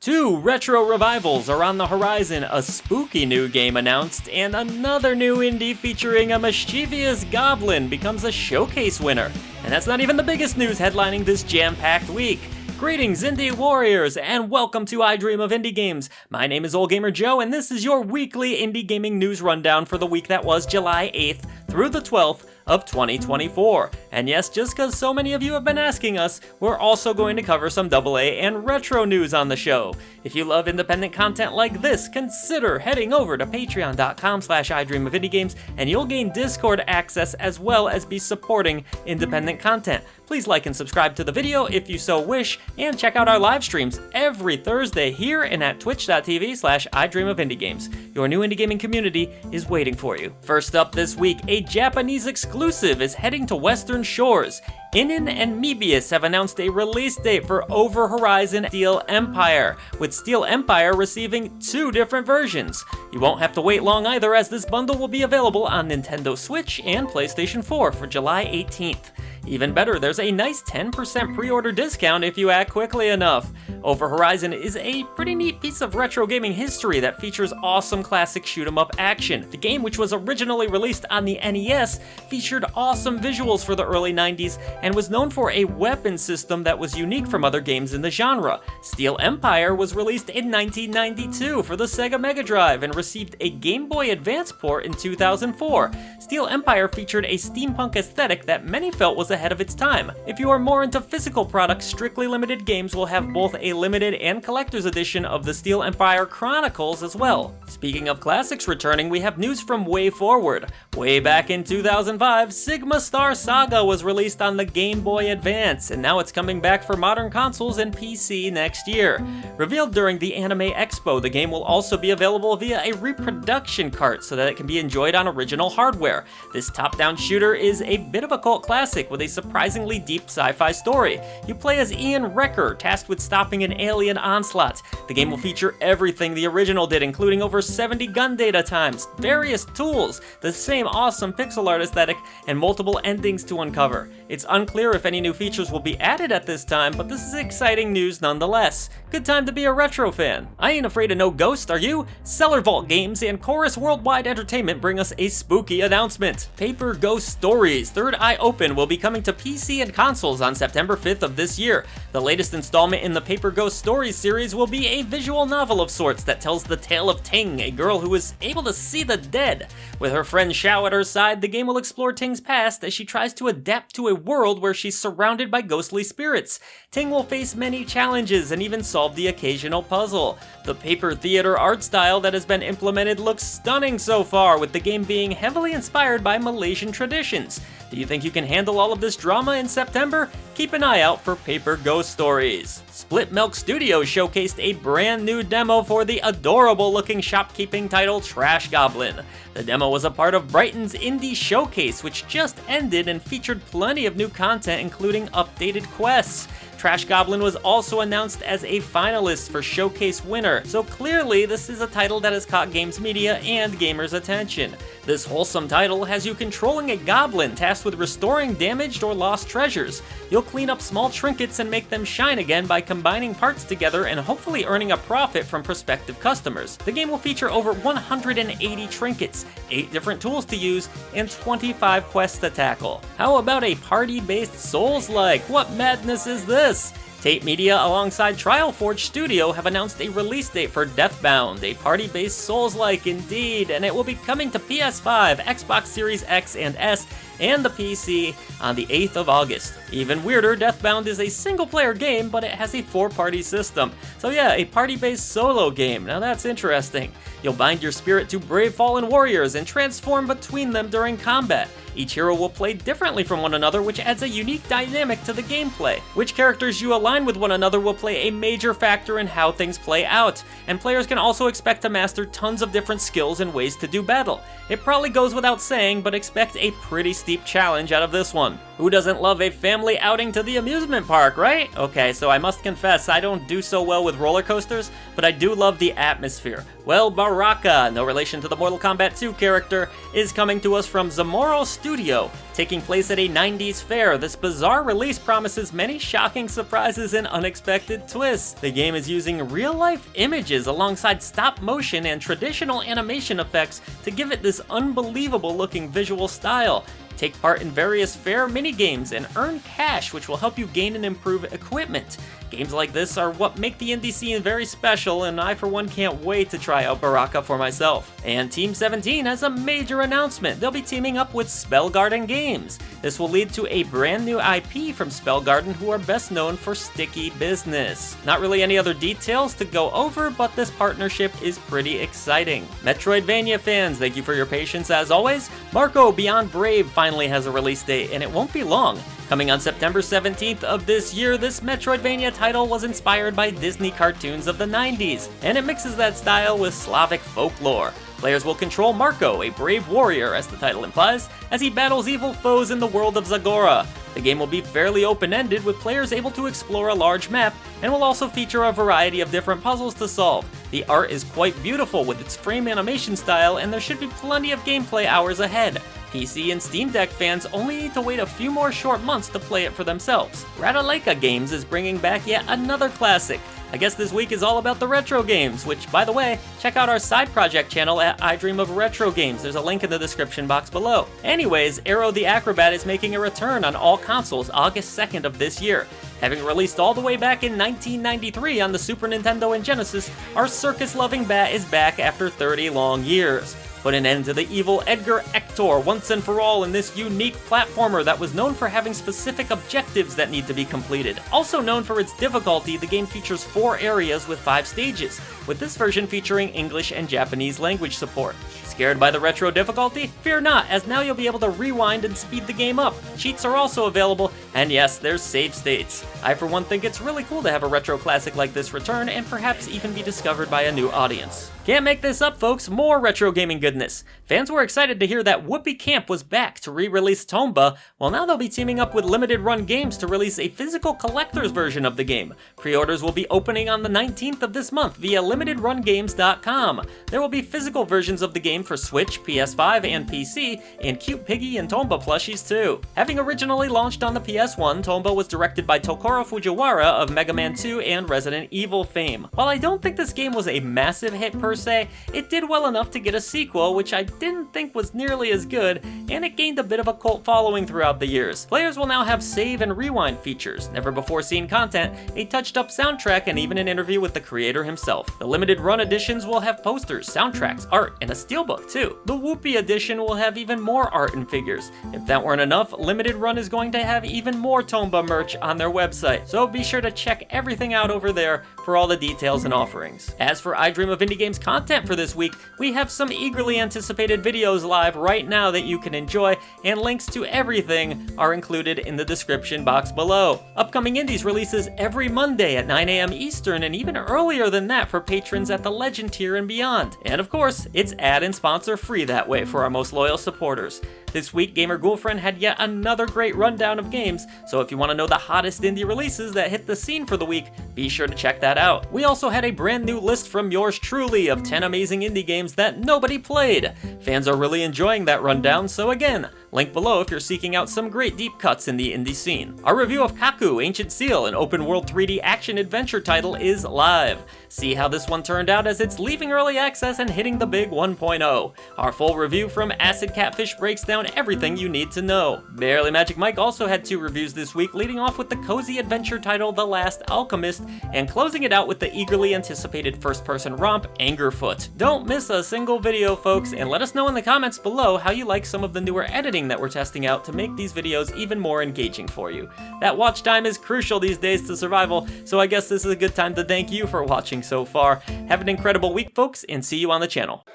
Two retro revivals are on the horizon, a spooky new game announced, and another new indie featuring a mischievous goblin becomes a showcase winner. And that's not even the biggest news headlining this jam-packed week. Greetings, Indie Warriors, and welcome to I Dream of Indie Games. My name is Old Gamer Joe, and this is your weekly indie gaming news rundown for the week that was July 8th through the 12th of 2024. And yes, just because so many of you have been asking us, we're also going to cover some AA and retro news on the show. If you love independent content like this, consider heading over to patreon.com/idreamofindiegames and you'll gain Discord access as well as be supporting independent content. Please like and subscribe to the video if you so wish, and check out our live streams every Thursday here and at twitch.tv/idreamofindiegames. Your new indie gaming community is waiting for you. First up this week, a Japanese exclusive is heading to Western shores. Inin and Mebius have announced a release date for Over Horizon Steel Empire, with Steel Empire receiving two different versions. You won't have to wait long either, as this bundle will be available on Nintendo Switch and PlayStation 4 for July 18th. Even better, there's a nice 10% pre-order discount if you act quickly enough. Over Horizon is a pretty neat piece of retro gaming history that features awesome classic shoot-'em-up action. The game, which was originally released on the NES, featured awesome visuals for the early 90s and was known for a weapon system that was unique from other games in the genre. Steel Empire was released in 1992 for the Sega Mega Drive and received a Game Boy Advance port in 2004. Steel Empire featured a steampunk aesthetic that many felt was ahead of its time. If you are more into physical products, Strictly Limited Games will have both a limited and collector's edition of the Steel Empire Chronicles as well. Speaking of classics returning, we have news from Way Forward. Way back in 2005, Sigma Star Saga was released on the Game Boy Advance, and now it's coming back for modern consoles and PC next year. Revealed during the Anime Expo, the game will also be available via a reproduction cart so that it can be enjoyed on original hardware. This top-down shooter is a bit of a cult classic with a surprisingly deep sci-fi story. You play as Ian Wrecker, tasked with stopping an alien onslaught. The game will feature everything the original did, including over 70 gun data times, various tools, the same awesome pixel art aesthetic, and multiple endings to uncover. It's unclear if any new features will be added at this time, but this is exciting news nonetheless. Good time to be a retro fan. I ain't afraid of no ghost, are you? Cellar Vault Games and Chorus Worldwide Entertainment bring us a spooky announcement. Paper Ghost Stories Third Eye Open will be coming to PC and consoles on September 5th of this year. The latest installment in the Paper Ghost Stories series will be a visual novel of sorts that tells the tale of Ting, a girl who is able to see the dead. With her friend Xiao at her side, the game will explore Ting's past as she tries to adapt to a world where she's surrounded by ghostly spirits. Ting will face many challenges and even solve the occasional puzzle. The paper theater art style that has been implemented looks stunning so far, with the game being heavily inspired by Malaysian traditions. Do you think you can handle all of this drama in September? Keep an eye out for Paper Ghost Stories. Split Milk Studios showcased a brand new demo for the adorable looking shopkeeping title Trash Goblin. The demo was a part of Brighton's Indie Showcase, which just ended and featured plenty of new content, including updated quests. Trash Goblin was also announced as a finalist for Showcase winner, so clearly this is a title that has caught games media and gamers' attention. This wholesome title has you controlling a goblin tasked with restoring damaged or lost treasures. You'll clean up small trinkets and make them shine again by combining parts together and hopefully earning a profit from prospective customers. The game will feature over 180 trinkets, 8 different tools to use, and 25 quests to tackle. How about a party-based Souls-like? What madness is this? Tate Media alongside Trial Forge Studio have announced a release date for Deathbound, a party-based Souls-like indeed, and it will be coming to PS5, Xbox Series X and S, and the PC on the 8th of August. Even weirder, Deathbound is a single-player game, but it has a 4-party system. So yeah, a party-based solo game. Now that's interesting. You'll bind your spirit to brave fallen warriors and transform between them during combat. Each hero will play differently from one another, which adds a unique dynamic to the gameplay. Which characters you align with one another will play a major factor in how things play out, and players can also expect to master tons of different skills and ways to do battle. It probably goes without saying, but expect a pretty steep challenge out of this one. Who doesn't love a family outing to the amusement park, right? Okay, so I must confess, I don't do so well with roller coasters, but I do love the atmosphere. Well, Barraka, no relation to the Mortal Kombat 2 character, is coming to us from Zamoro Studio. Taking place at a 90s fair, this bizarre release promises many shocking surprises and unexpected twists. The game is using real-life images alongside stop-motion and traditional animation effects to give it this unbelievable-looking visual style. Take part in various fair minigames and earn cash, which will help you gain and improve equipment. Games like this are what make the indie scene very special, and I for one can't wait to try out Barraka for myself. And Team 17 has a major announcement. They'll be teaming up with Spellgarden Games. This will lead to a brand new IP from Spellgarden, who are best known for sticky business. Not really any other details to go over, but this partnership is pretty exciting. Metroidvania fans, thank you for your patience as always. Marko Beyond Brave finally has a release date, and it won't be long. Coming on September 17th of this year, this Metroidvania title was inspired by Disney cartoons of the 90s, and it mixes that style with Slavic folklore. Players will control Marko, a brave warrior, as the title implies, as he battles evil foes in the world of Zagora. The game will be fairly open-ended, with players able to explore a large map, and will also feature a variety of different puzzles to solve. The art is quite beautiful with its frame animation style, and there should be plenty of gameplay hours ahead. PC and Steam Deck fans only need to wait a few more short months to play it for themselves. Radalaika Games is bringing back yet another classic. I guess this week is all about the retro games, which, by the way, check out our side project channel at I Dream of Retro Games. There's a link in the description box below. Anyways, Aero The Acro-Bat is making a return on all consoles August 2nd of this year. Having released all the way back in 1993 on the Super Nintendo and Genesis, our circus-loving bat is back after 30 long years. Put an end to the evil Edgar Ector once and for all in this unique platformer that was known for having specific objectives that need to be completed. Also known for its difficulty, the game features 4 areas with 5 stages, with this version featuring English and Japanese language support. Scared by the retro difficulty? Fear not, as now you'll be able to rewind and speed the game up. Cheats are also available, and yes, there's save states. I for one think it's really cool to have a retro classic like this return and perhaps even be discovered by a new audience. Can't make this up, folks, more retro gaming goodness. Fans were excited to hear that Whoopee Camp was back to re-release Tomba, well now they'll be teaming up with Limited Run Games to release a physical collector's version of the game. Pre-orders will be opening on the 19th of this month via limitedrungames.com. There will be physical versions of the game for Switch, PS5, and PC, and cute Piggy and Tomba plushies too. Having originally launched on the PS1, Tomba was directed by Tokoro Fujiwara of Mega Man 2 and Resident Evil fame. While I don't think this game was a massive hit per se, it did well enough to get a sequel, which I didn't think was nearly as good, and it gained a bit of a cult following throughout the years. Players will now have save and rewind features, never before seen content, a touched up soundtrack, and even an interview with the creator himself. The limited run editions will have posters, soundtracks, art, and a steelbook too. The Whoopee edition will have even more art and figures. If that weren't enough, Limited Run is going to have even more Tomba merch on their website, so be sure to check everything out over there for all the details and offerings. As for I Dream of Indie Games content for this week, we have some eagerly anticipated videos live right now that you can enjoy, and links to everything are included in the description box below. Upcoming Indies releases every Monday at 9 AM Eastern, and even earlier than that for patrons at the Legend tier and beyond. And of course, it's ad and sponsor free that way for our most loyal supporters. This week, Gamer Ghoulfriend had yet another great rundown of games, so if you want to know the hottest indie releases that hit the scene for the week, be sure to check that out. We also had a brand new list from yours truly of 10 amazing indie games that nobody played. Fans are really enjoying that rundown, so again, link below if you're seeking out some great deep cuts in the indie scene. Our review of Kaku, Ancient Seal, an open-world 3D action-adventure title, is live. See how this one turned out as it's leaving early access and hitting the big 1.0. Our full review from Acid Catfish breaks down everything you need to know. Barely Magic Mike also had 2 reviews this week, leading off with the cozy adventure title The Last Alchemist, and closing it out with the eagerly anticipated first-person romp Angerfoot. Don't miss a single video, folks, and let us know in the comments below how you like some of the newer editing that we're testing out to make these videos even more engaging for you. That watch time is crucial these days to survival, so I guess this is a good time to thank you for watching so far. Have an incredible week, folks, and see you on the channel.